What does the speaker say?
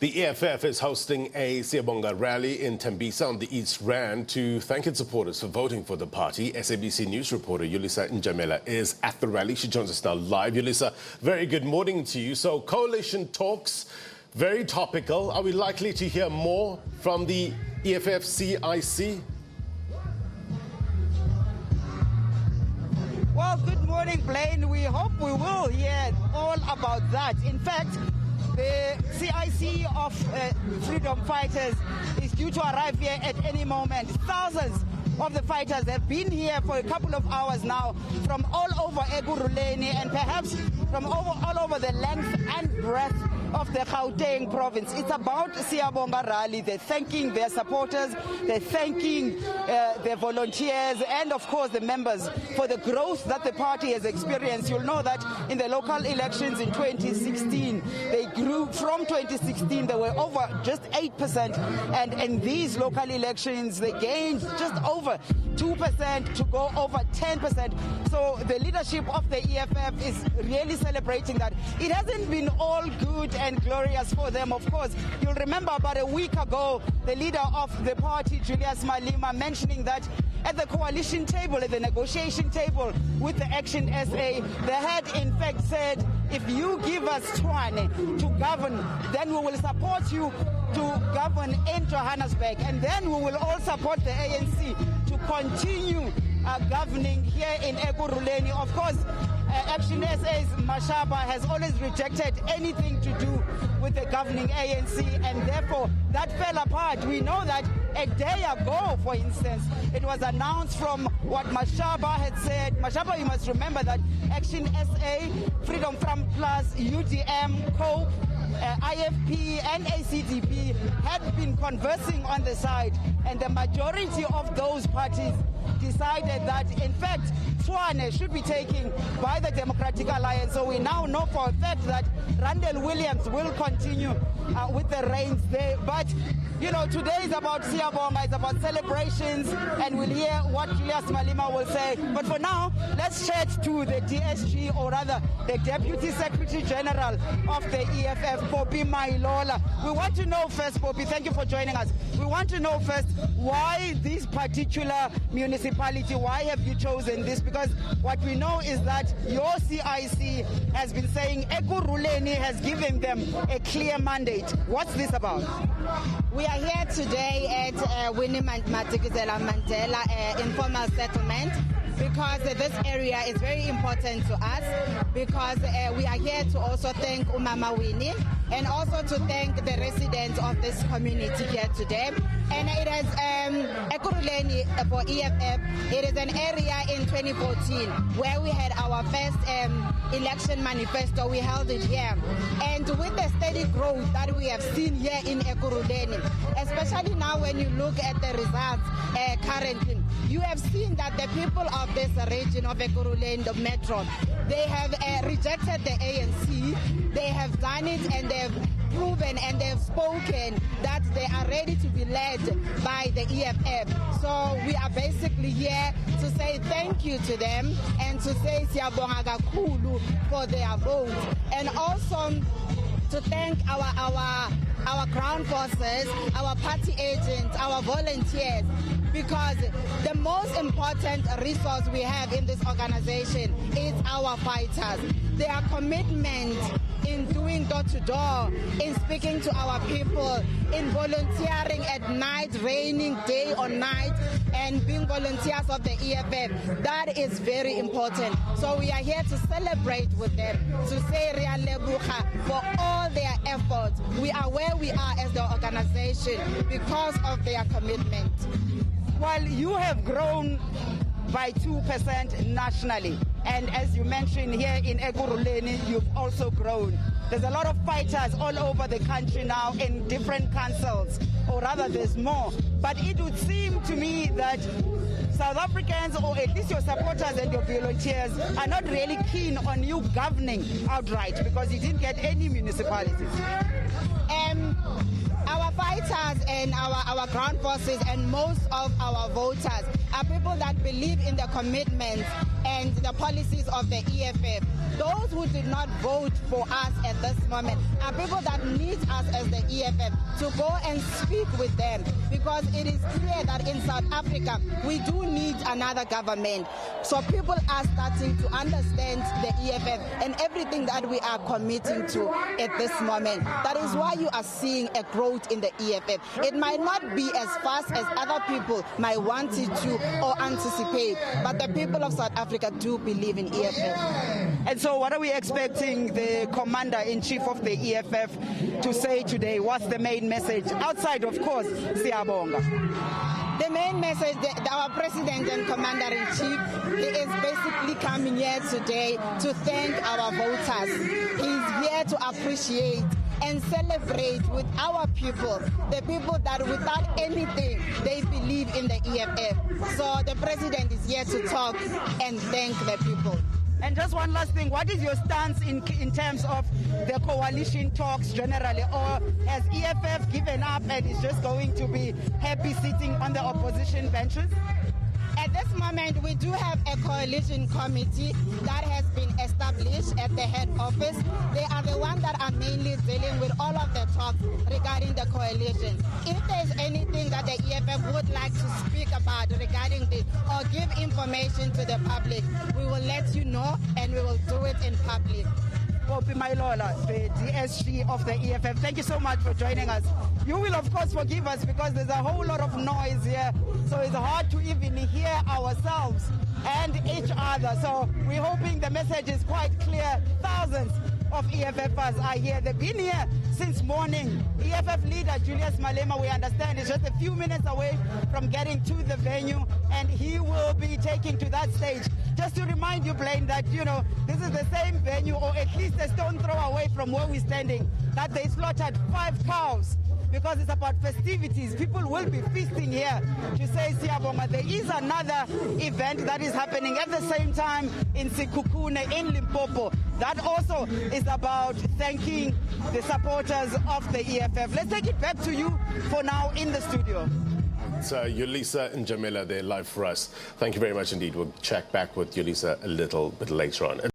The EFF is hosting a Siyabonga Rally in Thembisa on the East Rand to thank its supporters for voting for the party. SABC News reporter Yolisa Njamela is at the rally. She joins us now live. Yolisa, very good morning to you. So coalition talks, very topical. Are we likely to hear more from the EFF CIC? Well, good morning, Blaine. We hope we will hear all about that. In fact, the CIC of freedom fighters is due to arrive here at any moment. Thousands of the fighters have been here for a couple of hours now from all over Ekurhuleni and perhaps from all over the length and breadth of the Gauteng province. It's about Siyabonga Rally. They're thanking their supporters, they're thanking their volunteers and of course the members for the growth that the party has experienced. You'll know that in the local elections in 2016, they grew from 2016, they were over just 8%, and in these local elections they gained just over 2% to go over 10%. So the leadership of the EFF is really celebrating that. It hasn't been all good and glorious for them, of course. You'll remember about a week ago, the leader of the party, Julius Malema, mentioning that at the coalition table, at the negotiation table with the Action SA, they had in fact said, if you give us Tshwane to govern, then we will support you to govern in Johannesburg, and then we will all support the ANC to continue governing here in Ekurhuleni. Of course, Action SA's Mashaba has always rejected anything to do with the governing ANC, and therefore that fell apart. We know that a day ago, for instance, it was announced from what Mashaba had said. Mashaba, you must remember that Action SA, Freedom Front Plus, UDM, COPE, IFP and ACDP had been conversing on the side, and the majority of those parties decided that in fact Tshwane should be taken by the Democratic Alliance. So we now know for a fact that Randall Williams will continue with the reins there. But you know, today is about Siyabonga, it's about celebrations, and we'll hear what Julius Malema will say. But for now, let's chat to the DSG, or rather the Deputy Secretary General of the EFF, Poppy Mailola. We want to know first, Poppy, thank you for joining us. We want to know first, why this particular municipality? Why have you chosen this? Because what we know is that your CIC has been saying Ekurhuleni has given them a clear mandate. What's this about? We are here today at Winnie Madikizela Mandela informal settlement because this area is very important to us, because we are here to also thank Umama Winnie and also to thank the residents of this community here today. And it is Ekurhuleni for EFF. It is an area in 2014 where we had our first election manifesto. We held it here. And with the steady growth that we have seen here in Ekurhuleni, especially now when you look at the results currently, you have seen that the people of this region of Ekurhuleni, the metro, they have rejected the ANC. They have done it, and they've proven and they've spoken that they are ready to be led by the EFF. So we are basically here to say thank you to them and to say Siyabonga kakhulu for their vote, and also to thank our ground forces, our party agents, our volunteers, because the most important resource we have in this organization is our fighters. Their commitment in doing door-to-door, in speaking to our people, in volunteering at night, raining day or night, and being volunteers of the EFF, that is very important. So we are here to celebrate with them, to say Ria Lebucha for all their efforts. We are where we are as the organization because of their commitment. Well, you have grown by 2% nationally, and as you mentioned, here in Ekurhuleni, you've also grown. There's a lot of fighters all over the country now in different councils, or rather there's more. But it would seem to me that South Africans, or at least your supporters and your volunteers, are not really keen on you governing outright because you didn't get any municipalities. Our fighters and our ground forces and most of our voters are people that believe in the commitments and the policies of the EFF. Those who did not vote for us at this moment are people that need us as the EFF to go and speak with them, because it is clear that in South Africa we do need another government. So people are starting to understand the EFF and everything that we are committing to at this moment. That is why you are seeing a growth in the EFF. It might not be as fast as other people might want it to or anticipate, but the people of South Africa do believe in EFF. And so what are we expecting the commander-in-chief of the EFF to say today? What's the main message? Outside, of course, Siyabonga. The main message, our president and commander-in-chief, he is basically coming here today to thank our voters. He's here to appreciate and celebrate with our people, the people that without anything, they believe in the EFF. So the president is here to talk and thank the people. And just one last thing, what is your stance in terms of the coalition talks generally? Or has EFF given up and is just going to be happy sitting on the opposition benches? At this moment, we do have a coalition committee that has been established at the head office. They are the ones that are mainly dealing with all of the talks regarding the coalition. If there's anything that the EFF would like to speak about regarding this or give information to the public, we will let you know and we will do it in public. Poppy Mailola, the DSG of the EFF. Thank you so much for joining us. You will, of course, forgive us because there's a whole lot of noise here, so it's hard to even hear ourselves and each other. So we're hoping the message is quite clear. Thousands of EFFers are here. They've been here since morning. EFF leader Julius Malema, we understand, is just a few minutes away from getting to the venue, and he will be taking to that stage. Just to remind you, Blaine, that, you know, this is the same venue, or at least a stone throw away from where we're standing, that they slaughtered 5 cows because it's about festivities. People will be feasting here to say Siyabonga. There is another event that is happening at the same time in Sekhukhune in Limpopo that also is about thanking the supporters of the EFF. Let's take it back to you for now in the studio. It's Yolisa Njamela there live for us. Thank you very much indeed. We'll check back with Yolisa a little bit later on.